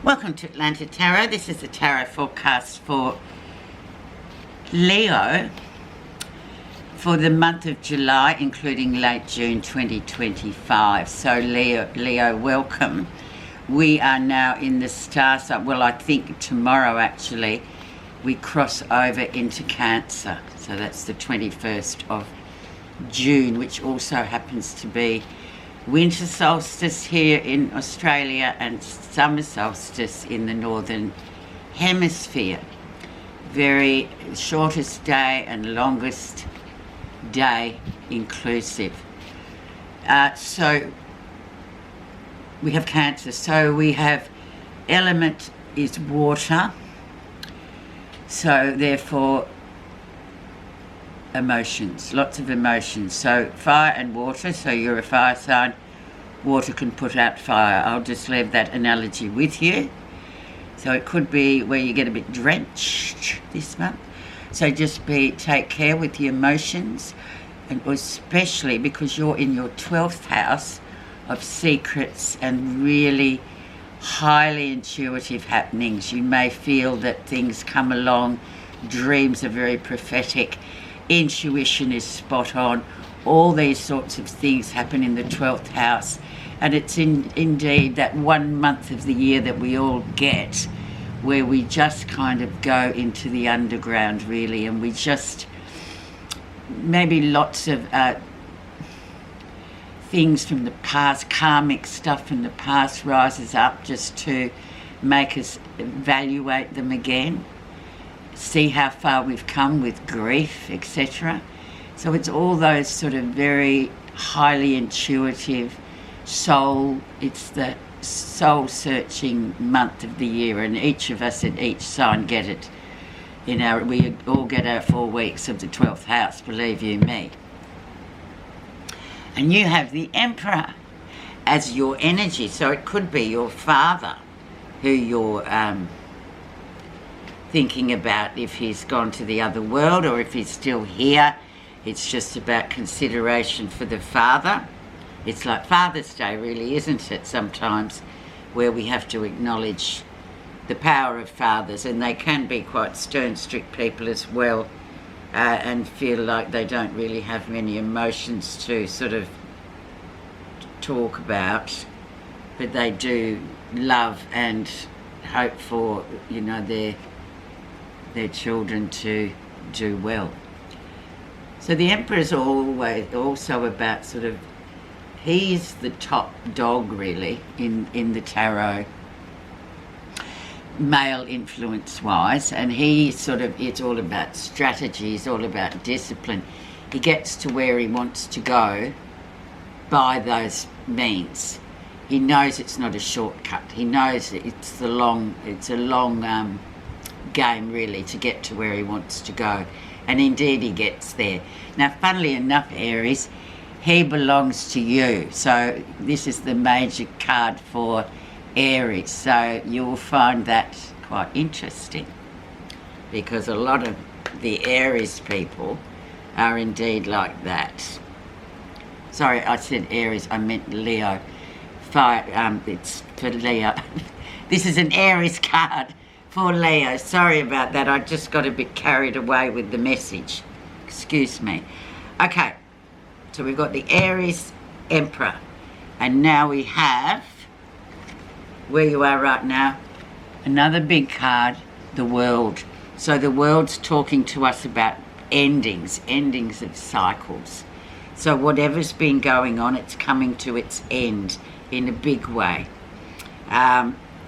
Welcome to Atlanta Tarot. This is the tarot forecast for Leo for the month of July, including late June 2025. So Leo, welcome. We are now in the star sign. Well, I think tomorrow actually we cross over into Cancer. So that's the 21st of June, which also happens to be winter solstice here in Australia and summer solstice in the northern hemisphere. Very shortest day and longest day inclusive. So we have Cancer. So we have element is water. So therefore emotions, lots of emotions. So fire and water, so you're a fire sign, water can put out fire. I'll just leave that analogy with you. So it could be where you get a bit drenched this month. So just take care with the emotions, and especially because you're in your 12th house of secrets and really highly intuitive happenings. You may feel that things come along, dreams are very prophetic, intuition is spot on. All these sorts of things happen in the 12th house, and it's indeed that 1 month of the year that we all get where we just kind of go into the underground really, and we just maybe lots of things from the past, karmic stuff from the past rises up just to make us evaluate them again, see how far we've come with grief, etc. So it's all those sort of very highly intuitive soul, it's the soul searching month of the year, and each of us at each sign get it. We all get our 4 weeks of the 12th house, believe you me. And you have the Emperor as your energy, so it could be your father who you're thinking about, if he's gone to the other world or if he's still here. It's just about consideration for the father. It's like Father's Day really, isn't it, sometimes, where we have to acknowledge the power of fathers, and they can be quite stern, strict people as well, and feel like they don't really have many emotions to sort of talk about, but they do love and hope for, their children to do well. So the Emperor is always also about sort of, he's the top dog really in the tarot, male influence wise, and it's all about strategy, it's all about discipline. He gets to where he wants to go by those means. He knows it's not a shortcut. He knows it's a long game really to get to where he wants to go, and indeed he gets there. Now funnily enough, Aries, he belongs to you, so this is the major card for Aries, so you'll find that quite interesting, because a lot of the Aries people are indeed like that. Sorry, I said Aries, I meant Leo. It's for Leo. This is an Aries card for Leo. Sorry about that, I just got a bit carried away with the message. Excuse me. Okay, so we've got the Aries Emperor, and now we have, where you are right now, another big card, the World. So the World's talking to us about endings of cycles. So whatever's been going on, it's coming to its end in a big way.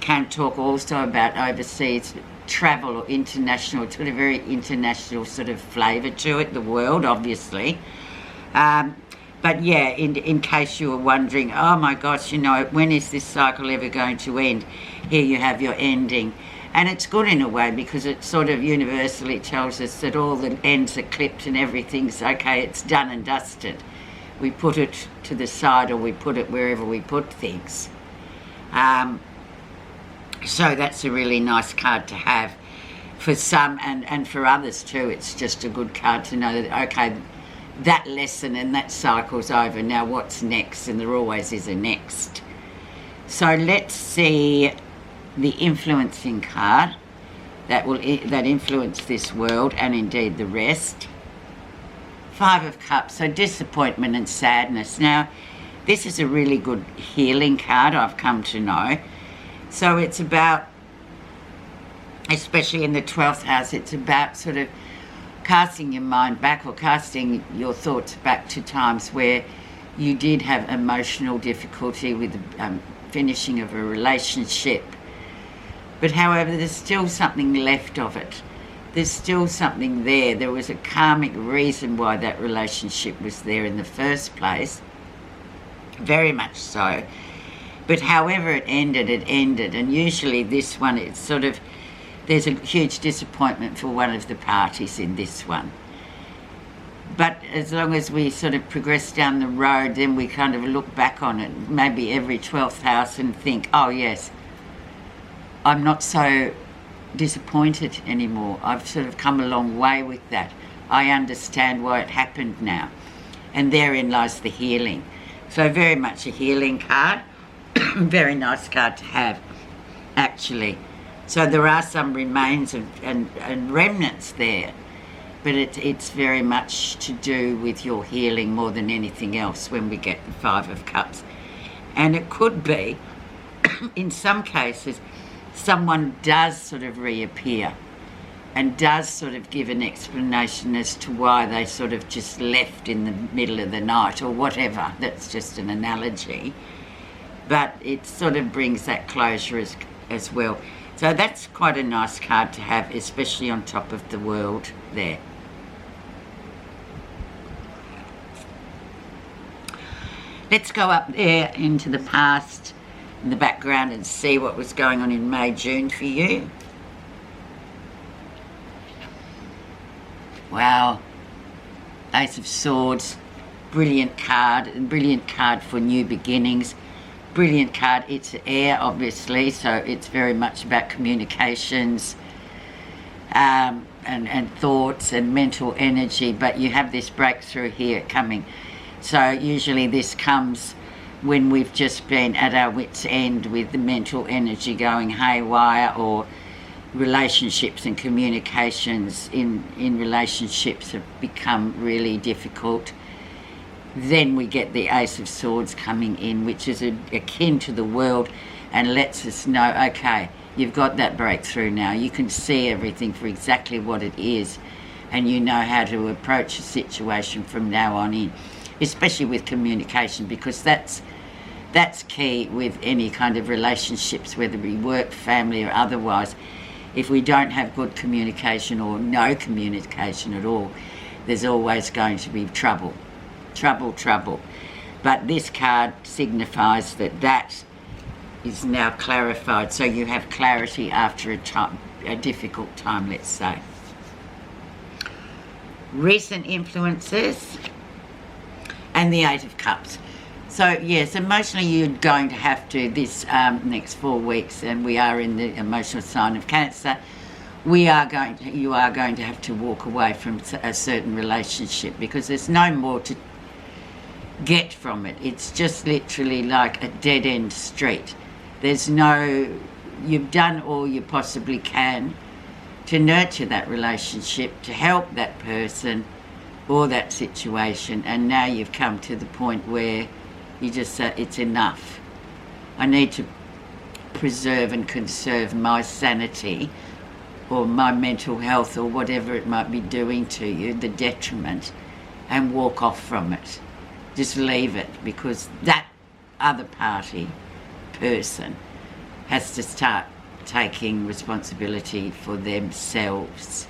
Can talk also about overseas travel or international. It's got a very international sort of flavour to it, the World, obviously. But yeah, in case you were wondering, oh my gosh, when is this cycle ever going to end? Here you have your ending. And it's good in a way, because it sort of universally tells us that all the ends are clipped and everything's okay, it's done and dusted. We put it to the side, or we put it wherever we put things. So that's a really nice card to have for some, and for others too. It's just a good card to know that, okay, that lesson and that cycle's over, now what's next? And there always is a next. So let's see the influencing card that influence this world and indeed the rest. Five of Cups, so disappointment and sadness. Now, this is a really good healing card, I've come to know. So it's about, especially in the 12th house, it's about sort of casting your mind back or casting your thoughts back to times where you did have emotional difficulty with the finishing of a relationship. But however, there's still something left of it. There's still something there. There was a karmic reason why that relationship was there in the first place. Very much so. But however it ended, it ended. And usually this one, it's sort of, there's a huge disappointment for one of the parties in this one. But as long as we sort of progress down the road, then we kind of look back on it, maybe every 12th house, and think, oh yes, I'm not so disappointed anymore. I've sort of come a long way with that. I understand why it happened now. And therein lies the healing. So very much a healing card. Very nice card to have, actually. So there are some remains and remnants there. But it's very much to do with your healing more than anything else when we get the Five of Cups. And it could be, in some cases, someone does sort of reappear and does sort of give an explanation as to why they sort of just left in the middle of the night or whatever. That's just an analogy. But it sort of brings that closure as well. So that's quite a nice card to have, especially on top of the World there. Let's go up there into the past, in the background, and see what was going on in May, June for you. Wow. Ace of Swords. Brilliant card for new beginnings. Brilliant card. It's air, obviously, so it's very much about communications and thoughts and mental energy, but you have this breakthrough here coming. So usually this comes when we've just been at our wits' end with the mental energy going haywire, or relationships and communications in relationships have become really difficult. Then we get the Ace of Swords coming in, which is akin to the World and lets us know, okay, you've got that breakthrough now. You can see everything for exactly what it is, and you know how to approach a situation from now on in, especially with communication, because that's key with any kind of relationships, whether we work, family or otherwise. If we don't have good communication or no communication at all, there's always going to be trouble. But this card signifies that is now clarified, so you have clarity after a difficult time, let's say. Recent influences and the Eight of Cups. So yes, emotionally you're going to have to, this next 4 weeks, and we are in the emotional sign of Cancer, you are going to have to walk away from a certain relationship, because there's no more to get from it. It's just literally like a dead-end street. There's no, you've done all you possibly can to nurture that relationship, to help that person or that situation, and now you've come to the point where you just say, it's enough. I need to preserve and conserve my sanity or my mental health or whatever it might be doing to you, the detriment, and walk off from it. Just leave it, because that other person has to start taking responsibility for themselves.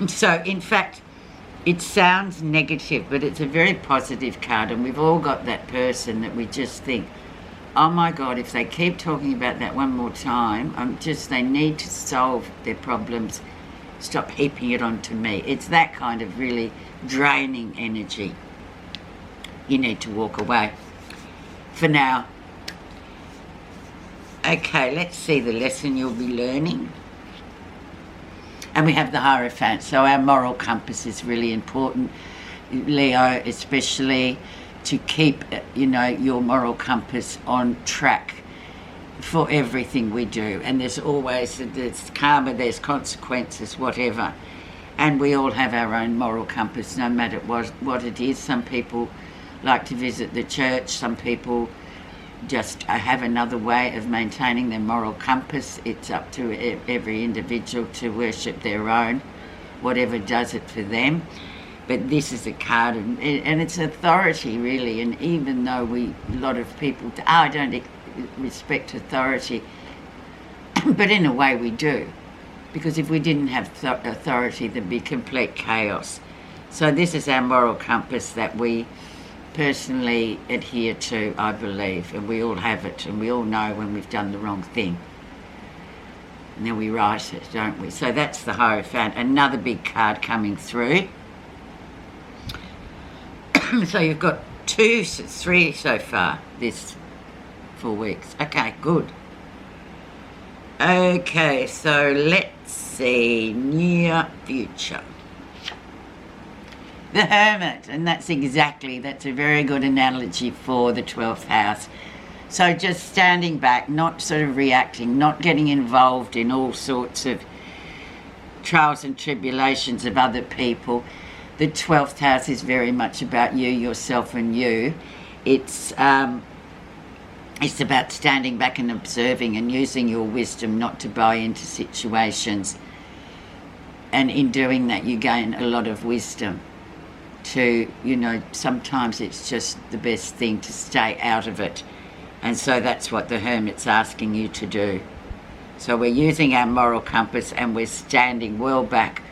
So in fact, it sounds negative, but it's a very positive card, and we've all got that person that we just think, oh my God, if they keep talking about that one more time, they need to solve their problems, stop heaping it onto me. It's that kind of really draining energy. You need to walk away for now. Okay, let's see the lesson you'll be learning. And we have the Hierophant, so our moral compass is really important, Leo, especially to keep, your moral compass on track. for everything we do, and there's karma, there's consequences, whatever, and we all have our own moral compass, no matter what it is. Some people like to visit the church, some people just have another way of maintaining their moral compass. It's up to every individual to worship their own, whatever does it for them. But this is a card, and it's authority, really. And even though a lot of people, I don't respect authority, but in a way we do. Because if we didn't have authority, there'd be complete chaos. So this is our moral compass that we personally adhere to, I believe, and we all have it, and we all know when we've done the wrong thing. And then we write it, don't we? So that's the Hierophant. Another big card coming through. So you've got 3 so far this 4 weeks. Okay, good. Okay, so let's see, near future. The Hermit, and that's a very good analogy for the 12th house. So just standing back, not sort of reacting, not getting involved in all sorts of trials and tribulations of other people. The 12th house is very much about you, yourself and you. It's about standing back and observing and using your wisdom not to buy into situations. And in doing that, you gain a lot of wisdom to, sometimes it's just the best thing to stay out of it. And so that's what the Hermit's asking you to do. So we're using our moral compass and we're standing well back.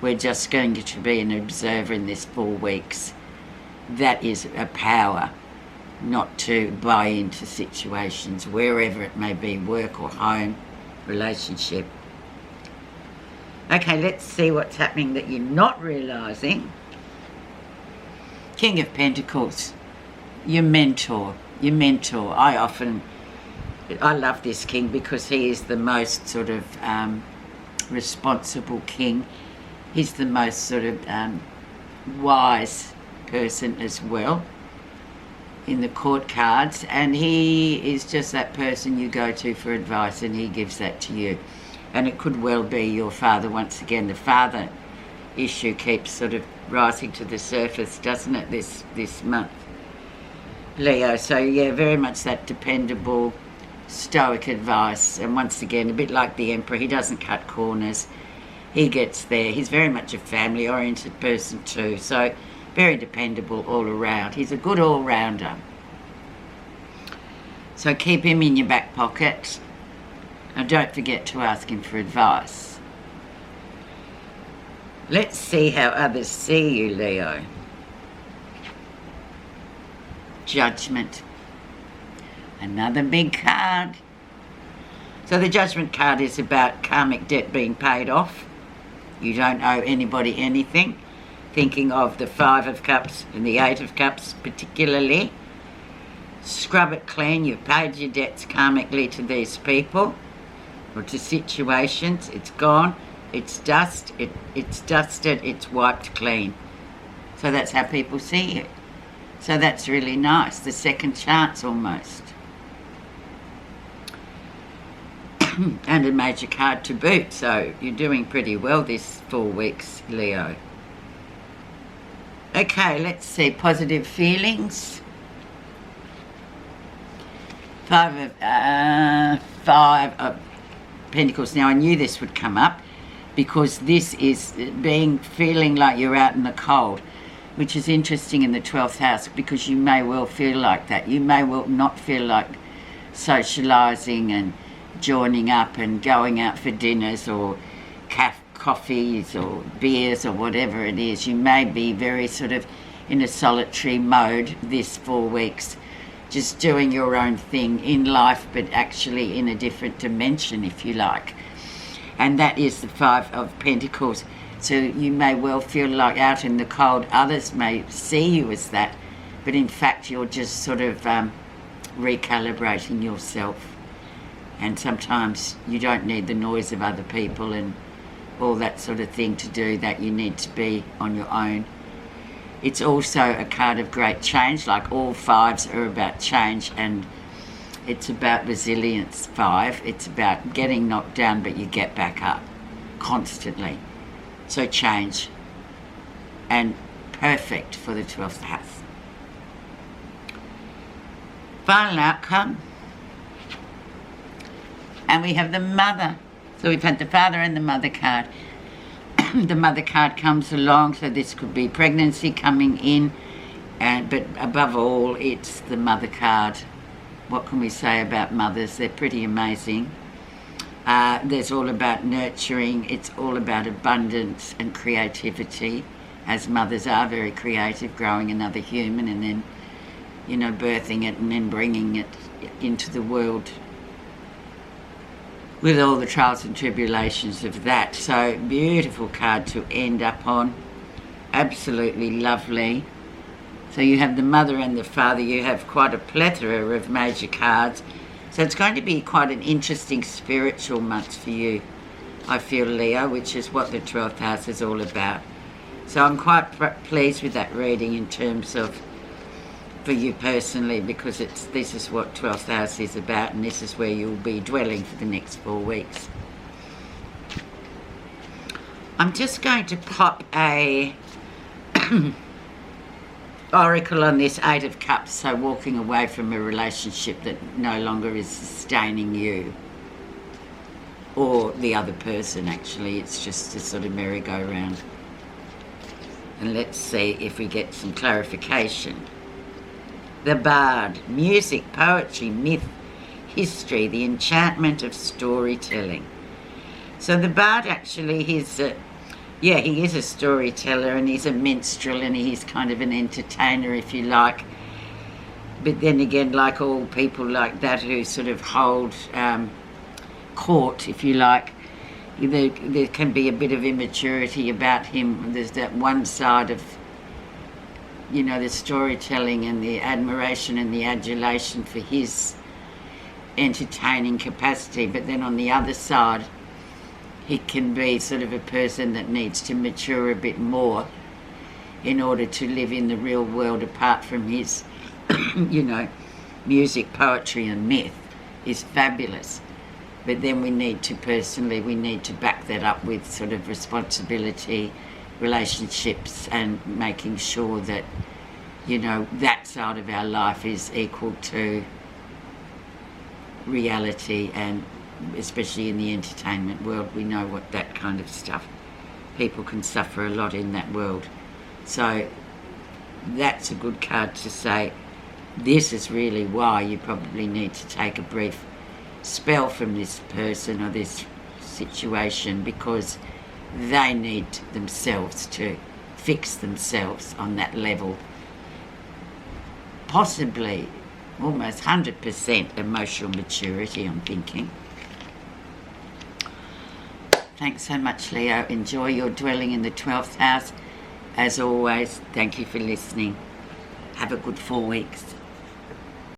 We're just going to be an observer in this 4 weeks. That is a power, not to buy into situations, wherever it may be, work or home, relationship. Okay, let's see what's happening that you're not realising. King of Pentacles, your mentor. I love this king because he is the most sort of responsible king. He's the most sort of wise person as well in the court cards, and he is just that person you go to for advice, and he gives that to you. And it could well be your father. Once again, the father issue keeps sort of rising to the surface, doesn't it, this month, Leo? So yeah, very much that dependable, stoic advice. And once again, a bit like the Emperor, he doesn't cut corners. He gets there. He's very much a family-oriented person too, so very dependable all around. He's a good all-rounder. So keep him in your back pocket, and don't forget to ask him for advice. Let's see how others see you, Leo. Judgment. Another big card. So the Judgment card is about karmic debt being paid off. You don't owe anybody anything. Thinking of the 5 of Cups and the 8 of Cups particularly. Scrub it clean. You've paid your debts karmically to these people or to situations. It's gone. It's dust. It's dusted. It's wiped clean. So that's how people see you. So that's really nice. The second chance almost. And a major card to boot. So you're doing pretty well this 4 weeks, Leo. Okay, let's see. Positive feelings. 5 of Pentacles. Now I knew this would come up because this is feeling like you're out in the cold, which is interesting in the 12th house because you may well feel like that. You may well not feel like socialising and joining up and going out for dinners or coffees or beers or whatever it is. You may be very sort of in a solitary mode this 4 weeks, just doing your own thing in life, but actually in a different dimension, if you like. And that is the 5 of Pentacles. So you may well feel like out in the cold. Others may see you as that, but in fact you're just sort of recalibrating yourself. And sometimes you don't need the noise of other people and all that sort of thing to do that. You need to be on your own. It's also a card of great change, like all 5s are about change and It's about resilience. 5, it's about getting knocked down but you get back up constantly. So change. And perfect for the 12th house. Final outcome. And we have the mother. So we've had the father and the mother card. The mother card comes along, so this could be pregnancy coming in, but above all, it's the mother card. What can we say about mothers? They're pretty amazing. There's all about nurturing. It's all about abundance and creativity, as mothers are very creative, growing another human and then, birthing it and then bringing it into the world with all the trials and tribulations of that. So beautiful card to end up on. Absolutely lovely. So you have the mother and the father. You have quite a plethora of major cards. So it's going to be quite an interesting spiritual month for you, I feel, Leo, which is what the 12th house is all about. So I'm quite pleased with that reading in terms of for you personally, because this is what 12th house is about, and this is where you'll be dwelling for the next 4 weeks. I'm just going to pop a oracle on this 8 of Cups, so walking away from a relationship that no longer is sustaining you or the other person. Actually, it's just a sort of merry-go-round. And let's see if we get some clarification. The Bard, music, poetry, myth, history, the enchantment of storytelling. So the Bard actually, he is a storyteller, and he's a minstrel, and he's kind of an entertainer, if you like. But then again, like all people like that who sort of hold court, if you like, there can be a bit of immaturity about him. There's that one side of the storytelling and the admiration and the adulation for his entertaining capacity, but then on the other side, he can be sort of a person that needs to mature a bit more in order to live in the real world, apart from his, music, poetry and myth is fabulous. But then we need to back that up with sort of responsibility, relationships, and making sure that that side of our life is equal to reality, and especially in the entertainment world, we know what that kind of stuff, people can suffer a lot in that world. So that's a good card to say this is really why you probably need to take a brief spell from this person or this situation, because they need themselves to fix themselves on that level. Possibly almost 100% emotional maturity, I'm thinking. Thanks so much, Leo. Enjoy your dwelling in the 12th house. As always, thank you for listening. Have a good 4 weeks.